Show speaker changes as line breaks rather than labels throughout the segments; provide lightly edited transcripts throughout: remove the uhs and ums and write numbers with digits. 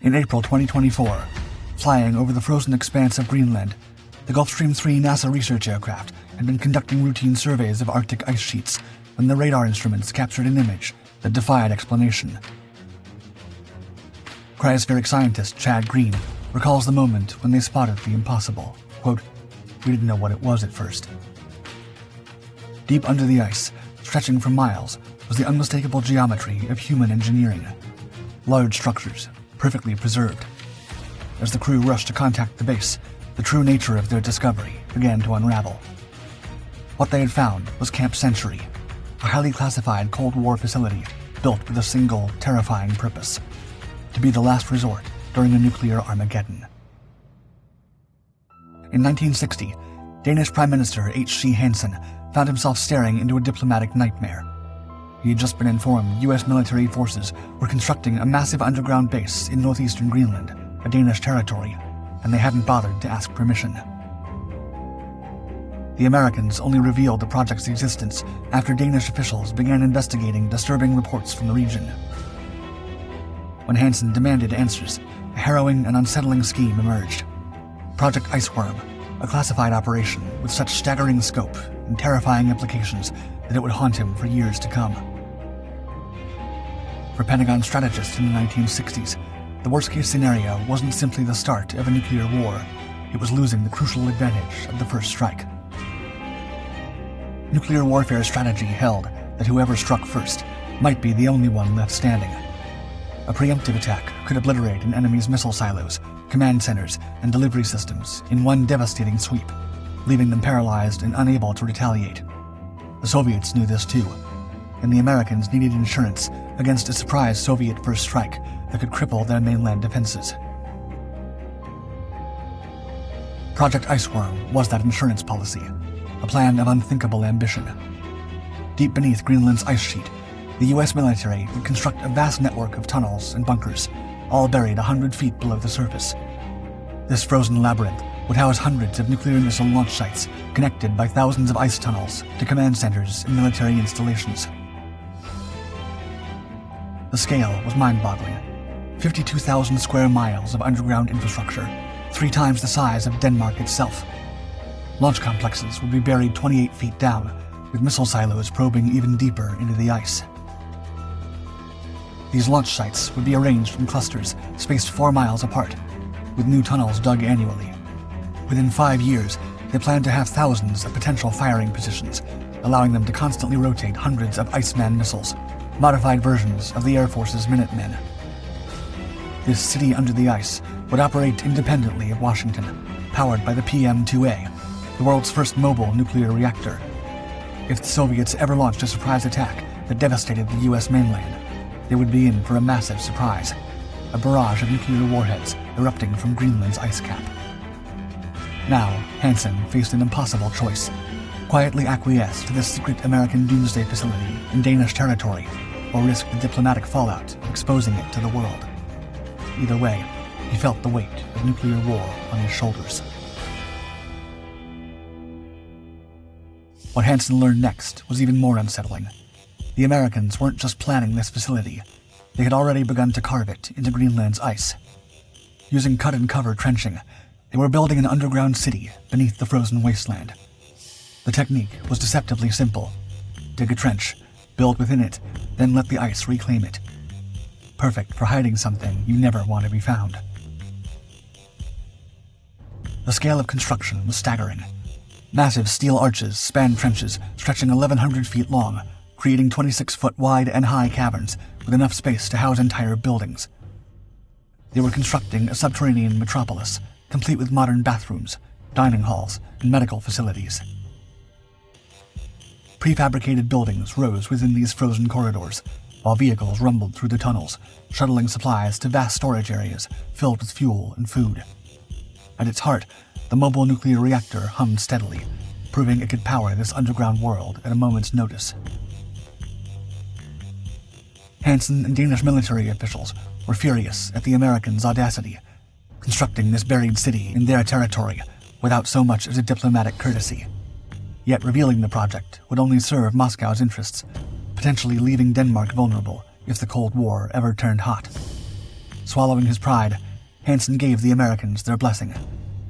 In April 2024, flying over the frozen expanse of Greenland, the Gulfstream 3 NASA research aircraft had been conducting routine surveys of Arctic ice sheets when the radar instruments captured an image that defied explanation. Cryospheric scientist Chad Green recalls the moment when they spotted the impossible. Quote, "We didn't know what it was at first." Deep under the ice, stretching for miles, was the unmistakable geometry of human engineering. Large structures, perfectly preserved. As the crew rushed to contact the base, the true nature of their discovery began to unravel. What they had found was Camp Century, a highly classified Cold War facility built with a single, terrifying purpose: to be the last resort during a nuclear Armageddon. In 1960, Danish Prime Minister H.C. Hansen found himself staring into a diplomatic nightmare. He had just been informed U.S. military forces were constructing a massive underground base in northeastern Greenland, a Danish territory, and they hadn't bothered to ask permission. The Americans only revealed the project's existence after Danish officials began investigating disturbing reports from the region. When Hansen demanded answers, a harrowing and unsettling scheme emerged. Project Iceworm, a classified operation with such staggering scope and terrifying implications that it would haunt him for years to come. For Pentagon strategists in the 1960s, the worst-case scenario wasn't simply the start of a nuclear war, it was losing the crucial advantage of the first strike. Nuclear warfare strategy held that whoever struck first might be the only one left standing. A preemptive attack could obliterate an enemy's missile silos, command centers, and delivery systems in one devastating sweep, leaving them paralyzed and unable to retaliate. The Soviets knew this too, and the Americans needed insurance against a surprise Soviet first strike that could cripple their mainland defenses. Project Iceworm was that insurance policy, a plan of unthinkable ambition. Deep beneath Greenland's ice sheet, the U.S. military would construct a vast network of tunnels and bunkers, all buried 100 feet below the surface. This frozen labyrinth would house hundreds of nuclear missile launch sites connected by thousands of ice tunnels to command centers and military installations. The scale was mind-boggling. 52,000 square miles of underground infrastructure, 3 times the size of Denmark itself. Launch complexes would be buried 28 feet down, with missile silos probing even deeper into the ice. These launch sites would be arranged in clusters spaced 4 miles apart, with new tunnels dug annually. Within 5 years, they planned to have thousands of potential firing positions, allowing them to constantly rotate hundreds of Iceman missiles, modified versions of the Air Force's Minutemen. This city under the ice would operate independently of Washington, powered by the PM-2A, the world's first mobile nuclear reactor. If the Soviets ever launched a surprise attack that devastated the U.S. mainland, they would be in for a massive surprise, a barrage of nuclear warheads erupting from Greenland's ice cap. Now, Hansen faced an impossible choice: quietly acquiesce to this secret American doomsday facility in Danish territory, or risk the diplomatic fallout of exposing it to the world. Either way, he felt the weight of nuclear war on his shoulders. What Hansen learned next was even more unsettling. The Americans weren't just planning this facility. They had already begun to carve it into Greenland's ice. Using cut-and-cover trenching, they were building an underground city beneath the frozen wasteland. The technique was deceptively simple. Dig a trench, build within it, then let the ice reclaim it. Perfect for hiding something you never want to be found. The scale of construction was staggering. Massive steel arches spanned trenches stretching 1,100 feet long, creating 26-foot wide and high caverns with enough space to house entire buildings. They were constructing a subterranean metropolis, complete with modern bathrooms, dining halls, and medical facilities. Prefabricated buildings rose within these frozen corridors, while vehicles rumbled through the tunnels, shuttling supplies to vast storage areas filled with fuel and food. At its heart, the mobile nuclear reactor hummed steadily, proving it could power this underground world at a moment's notice. Hansen and Danish military officials were furious at the Americans' audacity, constructing this buried city in their territory without so much as a diplomatic courtesy. Yet revealing the project would only serve Moscow's interests, potentially leaving Denmark vulnerable if the Cold War ever turned hot. Swallowing his pride, Hansen gave the Americans their blessing,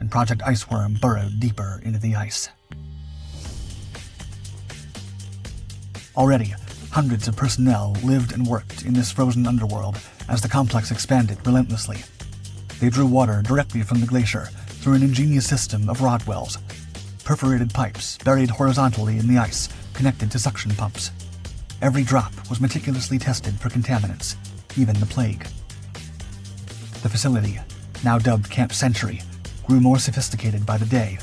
and Project Iceworm burrowed deeper into the ice. Already, hundreds of personnel lived and worked in this frozen underworld as the complex expanded relentlessly. They drew water directly from the glacier through an ingenious system of rod wells, perforated pipes buried horizontally in the ice connected to suction pumps. Every drop was meticulously tested for contaminants, even the plague. The facility, now dubbed Camp Century, grew more sophisticated by the day,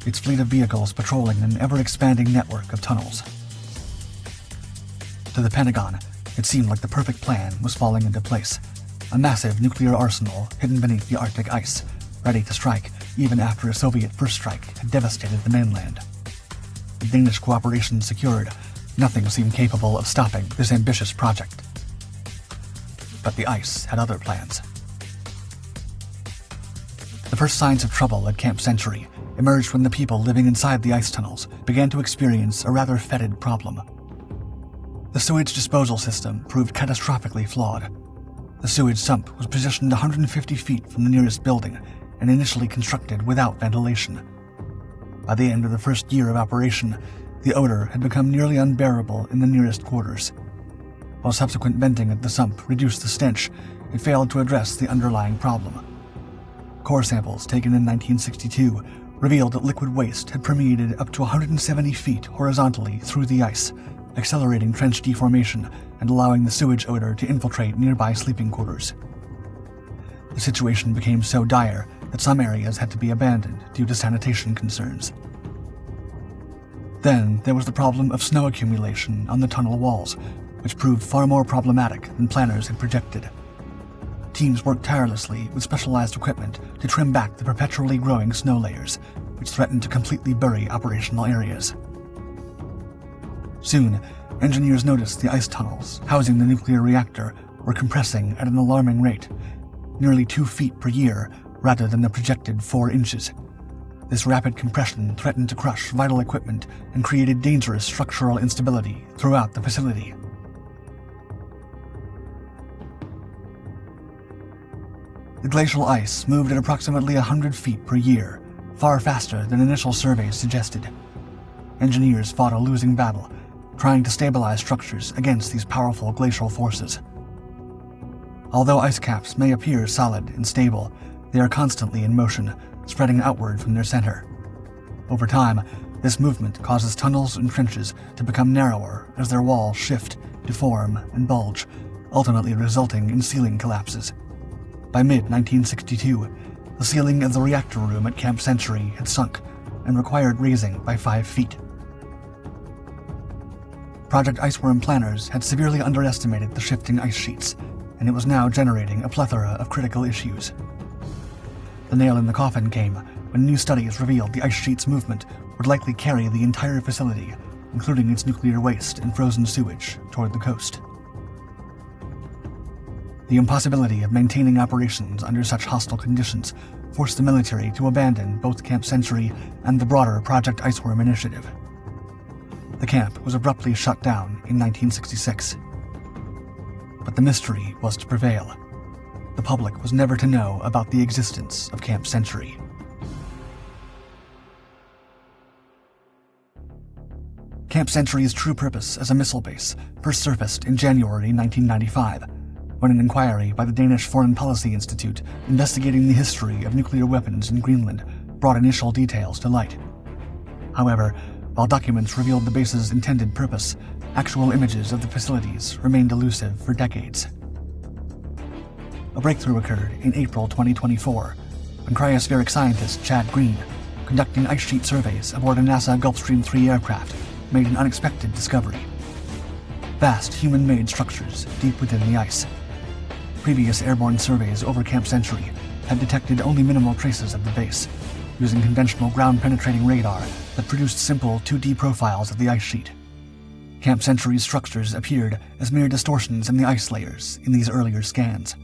its fleet of vehicles patrolling an ever-expanding network of tunnels. To the Pentagon, it seemed like the perfect plan was falling into place. A massive nuclear arsenal hidden beneath the Arctic ice, ready to strike even after a Soviet first strike had devastated the mainland. With Danish cooperation secured, nothing seemed capable of stopping this ambitious project. But the ice had other plans. The first signs of trouble at Camp Century emerged when the people living inside the ice tunnels began to experience a rather fetid problem. The sewage disposal system proved catastrophically flawed. The sewage sump was positioned 150 feet from the nearest building and initially constructed without ventilation. By the end of the first year of operation, the odor had become nearly unbearable in the nearest quarters. While subsequent venting at the sump reduced the stench, it failed to address the underlying problem. Core samples taken in 1962 revealed that liquid waste had permeated up to 170 feet horizontally through the ice, accelerating trench deformation and allowing the sewage odor to infiltrate nearby sleeping quarters. The situation became so dire that some areas had to be abandoned due to sanitation concerns. Then there was the problem of snow accumulation on the tunnel walls, which proved far more problematic than planners had projected. Teams worked tirelessly with specialized equipment to trim back the perpetually growing snow layers, which threatened to completely bury operational areas. Soon, engineers noticed the ice tunnels housing the nuclear reactor were compressing at an alarming rate, nearly 2 feet per year rather than the projected 4 inches. This rapid compression threatened to crush vital equipment and created dangerous structural instability throughout the facility. The glacial ice moved at approximately 100 feet per year, far faster than initial surveys suggested. Engineers fought a losing battle, trying to stabilize structures against these powerful glacial forces. Although ice caps may appear solid and stable, they are constantly in motion, spreading outward from their center. Over time, this movement causes tunnels and trenches to become narrower as their walls shift, deform, and bulge, ultimately resulting in ceiling collapses. By mid-1962, the ceiling of the reactor room at Camp Century had sunk and required raising by 5 feet. Project Iceworm planners had severely underestimated the shifting ice sheets, and it was now generating a plethora of critical issues. The nail in the coffin came when new studies revealed the ice sheet's movement would likely carry the entire facility, including its nuclear waste and frozen sewage, toward the coast. The impossibility of maintaining operations under such hostile conditions forced the military to abandon both Camp Century and the broader Project Iceworm initiative. The camp was abruptly shut down in 1966. But the mystery was to prevail. The public was never to know about the existence of Camp Century. Camp Century's true purpose as a missile base first surfaced in January 1995, when an inquiry by the Danish Foreign Policy Institute investigating the history of nuclear weapons in Greenland brought initial details to light. However, while documents revealed the base's intended purpose, actual images of the facilities remained elusive for decades. A breakthrough occurred in April 2024, when cryospheric scientist Chad Green, conducting ice sheet surveys aboard a NASA Gulfstream 3 aircraft, made an unexpected discovery. Vast human-made structures deep within the ice. Previous airborne surveys over Camp Century had detected only minimal traces of the base, using conventional ground-penetrating radar that produced simple 2D profiles of the ice sheet. Camp Century's structures appeared as mere distortions in the ice layers in these earlier scans.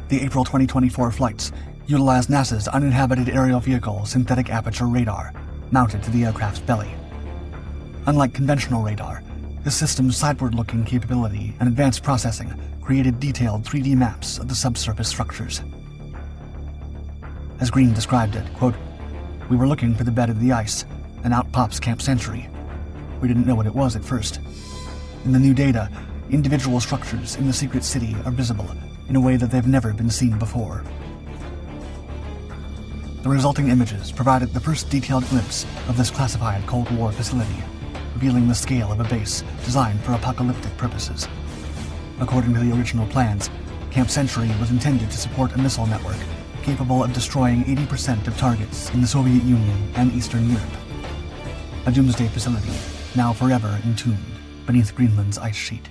The April 2024 flights utilized NASA's uninhabited aerial vehicle synthetic aperture radar, mounted to the aircraft's belly. Unlike conventional radar, this system's sideward-looking capability and advanced processing created detailed 3D maps of the subsurface structures. As Green described it, quote, "We were looking for the bed of the ice, and out pops Camp Century. We didn't know what it was at first. In the new data, individual structures in the secret city are visible in a way that they've never been seen before." The resulting images provided the first detailed glimpse of this classified Cold War facility, revealing the scale of a base designed for apocalyptic purposes. According to the original plans, Camp Century was intended to support a missile network capable of destroying 80% of targets in the Soviet Union and Eastern Europe. A doomsday facility, now forever entombed beneath Greenland's ice sheet.